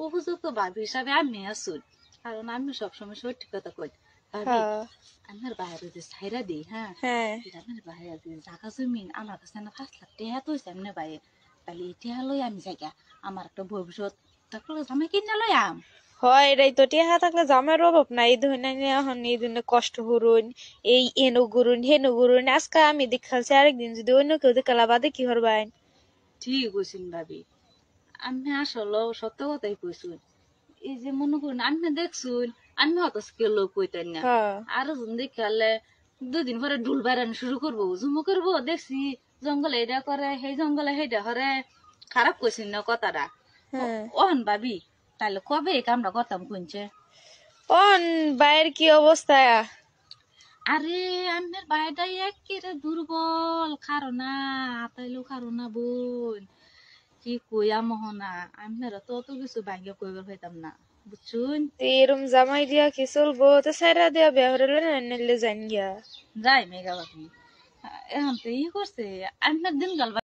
উপযুক্ত ভাবি হিসাবে আমি আসুন, কারণ আমি সবসময় সত্যি কথা কই। ভাবি হ্যাঁ আমার বাইরে যে ছাইরা দিই, হ্যাঁ হ্যাঁ আমার বাইরে যে জায়গা জমিন আমার কাছে না 5 লাখ টাকা তো হয়েছে এমনি বাইরে, তাহলে এটা লই আমি জায়গা আমার একটা ভবিষ্যৎ তারপরে আমি কিনে লই আম। হয় এটাই তো টিহা থাকলে জামের অভাব নাই এই ধরুন এখন এই জন্য কষ্ট করুন এই এনো করুন হেনো করুন আজকে আমি দেখালছি আরেকদিন যদি অন্য কেউ দেখালা বাদে কি করবেন। ঠিক কইছেন ভাবি, আমি আসলে সত্য কথাই কইছুন। এই যে মনে করুন আমি দেখছুন আমি হতো স্কেল কইতেন না, হ্যাঁ আর যখন দেখালে 2 দিন পরে ঢুল বাড়ানো শুরু করবো জুমো করবো, দেখছি জঙ্গলে এটা করে সেই জঙ্গলে সেইটা হরে। খারাপ কইছেন না কথাটা। হ্যাঁ ওহন ভাবি তাহলে কবে এই কামটা করতাম কোনছে? অন বাইরের কি অবস্থা? আরে আমার বাইটাই একেবারে দুর্বল, খারো না তাইলেও খারো না বোন, কি কইয়া মহনা আমরা তো অত কিছু ভাগ্য কইবার পাইতাম না, বুঝছুন। এরম জামাই দিয়া কি চলবো তো সাইরা দিয়া বিয়া হরে নিলে জান গিয়া যাই মেঘা ভাবি এখন তো ই করছে আপনার দিনকাল